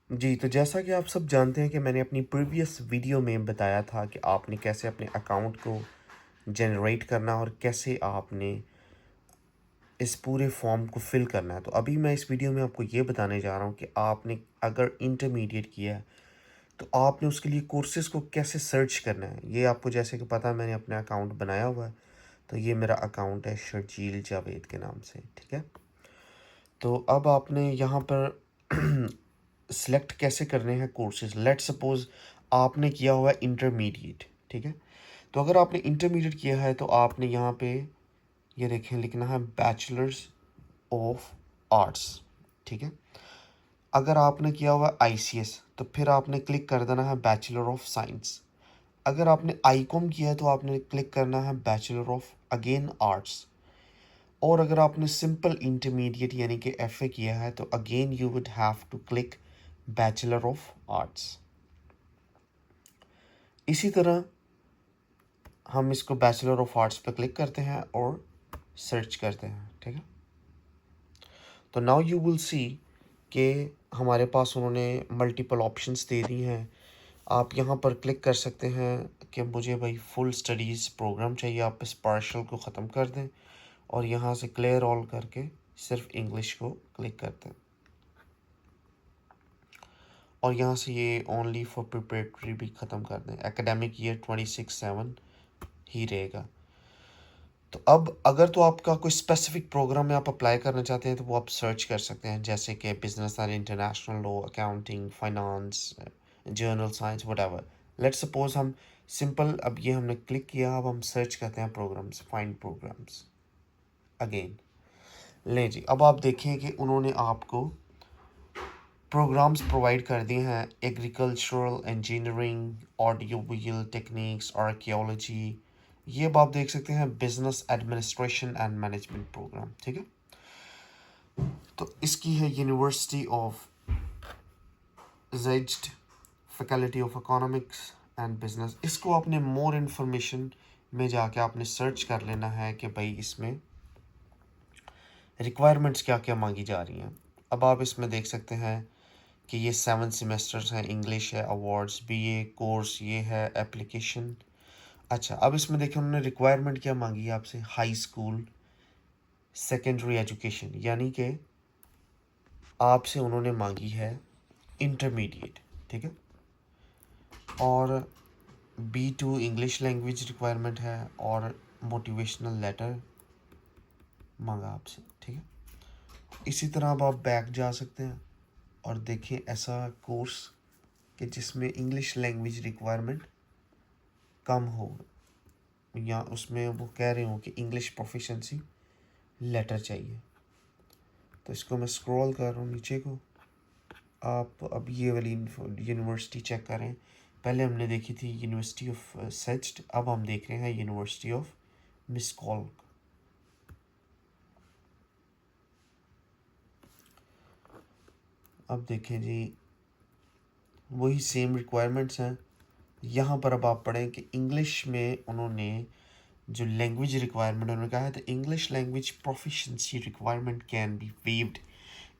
जी, तो जैसा कि आप सब जानते हैं कि मैंने अपनी प्रीवियस वीडियो में बताया था कि आपने कैसे अपने अकाउंट को जनरेट करना और कैसे आपने इस पूरे फॉर्म को फिल करना है। तो अभी मैं इस वीडियो में आपको ये बताने जा रहा हूँ कि आपने अगर इंटरमीडिएट किया है तो आपने उसके लिए कोर्सेज़ को कैसे सर्च करना है। ये आपको जैसे कि पता है, मैंने अपना अकाउंट बनाया हुआ है। तो ये मेरा अकाउंट है शर्जील जावेद के नाम से, ठीक है। तो अब आपने यहाँ पर सिलेक्ट कैसे करने हैं कोर्सेज। लेट्स सपोज आपने किया हुआ है इंटरमीडिएट, ठीक है। तो अगर आपने इंटरमीडिएट किया है तो आपने यहाँ पे ये देखें लिखना है बैचलर्स ऑफ आर्ट्स, ठीक है। अगर आपने किया हुआ आईसीएस तो फिर आपने क्लिक कर देना है बैचलर ऑफ साइंस। अगर आपने आईकॉम किया है तो आपने क्लिक करना है बैचलर ऑफ अगेन आर्ट्स। और अगर आपने सिंपल इंटरमीडिएट यानी कि एफए किया है तो again you would have to click bachelor of arts. इसी तरह हम इसको बैचलर ऑफ आर्ट्स पे क्लिक करते हैं और सर्च करते हैं, ठीक है। तो नाउ यू विल सी कि हमारे पास उन्होंने मल्टीपल ऑप्शंस दे दी हैं। आप यहाँ पर क्लिक कर सकते हैं कि मुझे भाई फुल स्टडीज़ प्रोग्राम चाहिए, आप इस पार्शल को ख़त्म कर दें और यहाँ से क्लियर ऑल करके सिर्फ इंग्लिश को क्लिक करते हैं और यहाँ से ये ओनली फॉर प्रिपरेटरी भी ख़त्म कर दें। एकेडमिक ईयर 26/7 ही रहेगा। तो अब अगर तो आपका कोई स्पेसिफिक प्रोग्राम में आप अप्लाई करना चाहते हैं तो वो आप सर्च कर सकते हैं, जैसे कि business and international law, accounting, finance, journal science, whatever. Let's suppose हम सिंपल, अब ये हमने क्लिक किया, अब हम सर्च करते हैं प्रोग्राम्स, फाइंड प्रोग्राम्स अगेन। लें जी, अब आप देखें कि उन्होंने आपको प्रोग्राम्स प्रोवाइड कर दिए हैं। Agricultural engineering, audio visual techniques, archaeology. ये अब आप देख सकते हैं business administration and management program, ठीक है। तो इसकी है यूनिवर्सिटी ऑफ जेज्ड, faculty of economics and business. इसको आपने मोर इन्फॉर्मेशन में जाके आपने सर्च कर लेना है कि भाई इसमें रिक्वायरमेंट्स क्या क्या मांगी जा रही हैं। अब आप इसमें देख सकते हैं कि ये 7 सेमेस्टर्स हैं, इंग्लिश है, अवार्ड्स, बीए कोर्स ये है, एप्लीकेशन। अच्छा, अब इसमें देखिए उन्होंने रिक्वायरमेंट क्या मांगी है आपसे। हाई स्कूल सेकेंडरी एजुकेशन, यानी कि आपसे उन्होंने मांगी है इंटरमीडिएट, ठीक है। और B2 इंग्लिश लैंग्वेज रिक्वायरमेंट है और मोटिवेशनल लेटर मांगा आपसे, ठीक है। इसी तरह अब आप बैक जा सकते हैं और देखिए ऐसा कोर्स कि जिसमें इंग्लिश लैंग्वेज रिक्वायरमेंट कम हो, या उसमें वो कह रहे हो कि इंग्लिश प्रोफिशेंसी लेटर चाहिए। तो इसको मैं स्क्रॉल कर रहा हूँ नीचे को। आप अब ये वाली यूनिवर्सिटी चेक करें। पहले हमने देखी थी यूनिवर्सिटी ऑफ सेज्ड, अब हम देख रहे हैं यूनिवर्सिटी ऑफ मिसकॉल। अब देखें जी, वही सेम रिक्वायरमेंट्स हैं। यहाँ पर अब आप पढ़ें कि इंग्लिश में उन्होंने जो लैंग्वेज रिक्वायरमेंट उन्होंने कहा है, तो English language proficiency requirement can be waived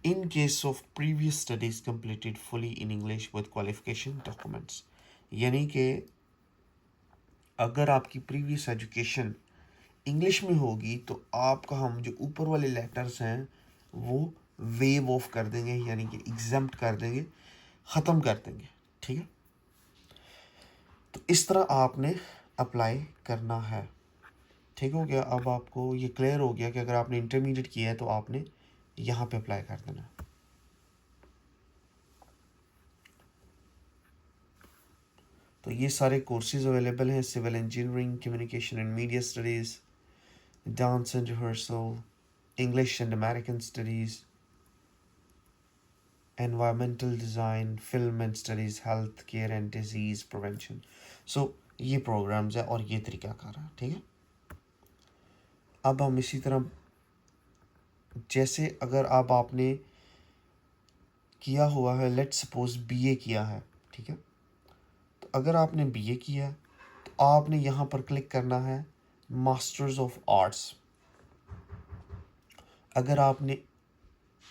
in case of previous studies completed fully in English with qualification documents। यानी कि अगर आपकी प्रीवियस एजुकेशन इंग्लिश में होगी तो आपका हम जो ऊपर वाले लेटर्स हैं वो वेव ऑफ कर देंगे, यानी कि एग्जम्प्ट कर देंगे, ख़त्म कर देंगे, ठीक है। तो इस तरह आपने अप्लाई करना है, ठीक हो गया। अब आपको ये क्लियर हो गया कि अगर आपने इंटरमीडिएट किया है तो आपने यहाँ पे अप्लाई कर देना है। तो ये सारे कोर्सेज अवेलेबल हैं। Civil engineering, communication and media studies, dance and rehearsal, English and American studies, environmental design, film and studies, health care and disease prevention. So ये प्रोग्राम्स है और ये तरीक़ाकार है, ठीक है। अब हम इसी तरह जैसे अगर अब आपने किया हुआ है, लेट्स सपोज बीए किया है, ठीक है। तो अगर आपने बीए किया है तो आपने यहाँ पर क्लिक करना है मास्टर्स ऑफ आर्ट्स। अगर आपने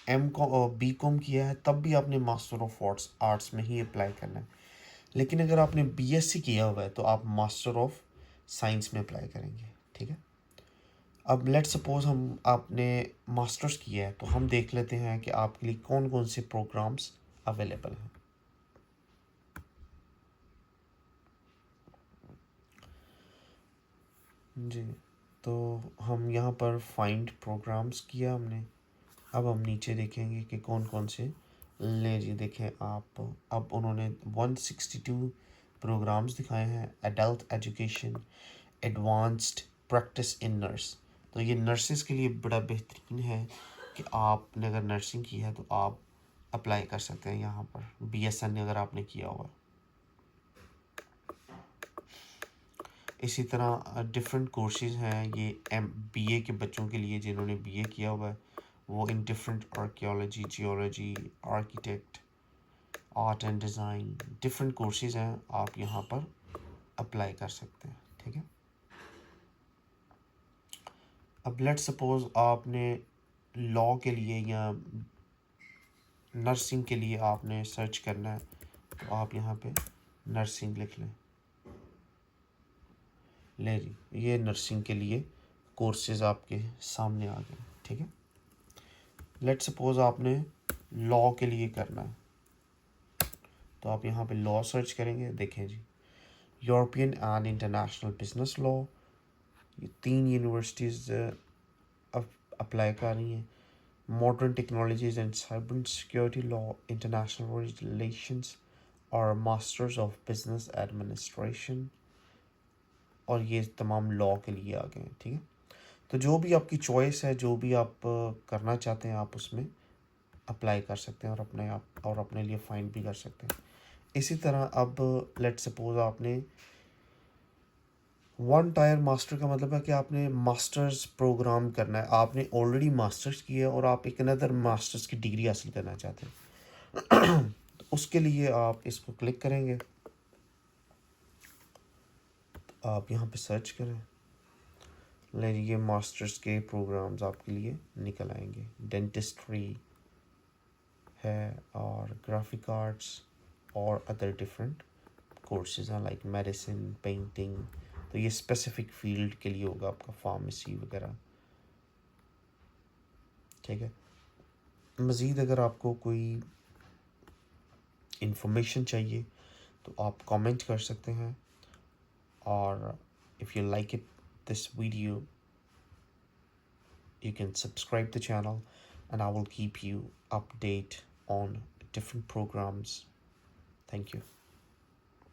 बी कॉम किया है तब भी आपने मास्टर ऑफ आर्ट्स में ही अप्लाई करना है। लेकिन अगर आपने बीएससी किया हुआ है तो आप मास्टर ऑफ साइंस में अप्लाई करेंगे, ठीक है। अब लेट्स सपोज हम आपने मास्टर्स किया है तो हम देख लेते हैं कि आपके लिए कौन कौन से प्रोग्राम्स अवेलेबल हैं। जी, तो हम यहाँ पर फाइंड प्रोग्राम्स किया हमने। अब हम नीचे देखेंगे कि कौन कौन से ले जी। देखें आप, अब उन्होंने 162 प्रोग्राम्स दिखाए हैं। Adult education, advanced practice in nurse, तो ये नर्सेस के लिए बड़ा बेहतरीन है कि आपने अगर नर्सिंग की है तो आप अप्लाई कर सकते हैं यहाँ पर। बीएसएन अगर आपने किया हुआ। इसी तरह डिफरेंट कोर्सेज हैं ये बीए के बच्चों के लिए जिन्होंने बीए किया हुआ है, वो in different archaeology, geology, architect, art and design, different courses हैं, आप यहाँ पर अप्लाई कर सकते हैं, ठीक है। अब लेट्स सपोज आपने लॉ के लिए या नर्सिंग के लिए आपने सर्च करना है तो आप यहाँ पे नर्सिंग लिख लें। ले जी, ये नर्सिंग के लिए कोर्सेज आपके सामने आ गए, ठीक है। लेट्स सपोज आपने लॉ के लिए करना है तो आप यहाँ पे लॉ सर्च करेंगे। देखें जी, European and international business law, ये 3 यूनिवर्सिटीज़ अप्लाई कर रही हैं। Modern technologies and cyber security law, international relations और मास्टर्स ऑफ बिजनेस एडमिनिस्ट्रेशन, और ये तमाम लॉ के लिए आ गए हैं, ठीक है। तो जो भी आपकी चॉइस है, जो भी आप करना चाहते हैं, आप उसमें अप्लाई कर सकते हैं और अपने लिए फाइंड भी कर सकते हैं। इसी तरह अब लेट्स सपोज आपने 1 टायर मास्टर का मतलब है कि आपने मास्टर्स प्रोग्राम करना है, आपने ऑलरेडी मास्टर्स किया है और आप एक अनदर मास्टर्स की डिग्री हासिल करना चाहते हैं। तो उसके लिए आप इसको क्लिक करेंगे, तो आप यहाँ पे सर्च करें, ये मास्टर्स के प्रोग्राम्स आपके लिए निकल आएंगे। डेंटिस्ट्री है और ग्राफिक आर्ट्स और अदर डिफरेंट कोर्सेज हैं लाइक मेडिसिन, पेंटिंग, तो ये स्पेसिफिक फील्ड के लिए होगा आपका, फार्मेसी वगैरह, ठीक है। मज़ीद अगर आपको कोई इंफॉर्मेशन चाहिए तो आप कमेंट कर सकते हैं, और if you like it this video you can subscribe the channel and I will keep you update on different programs. Thank you.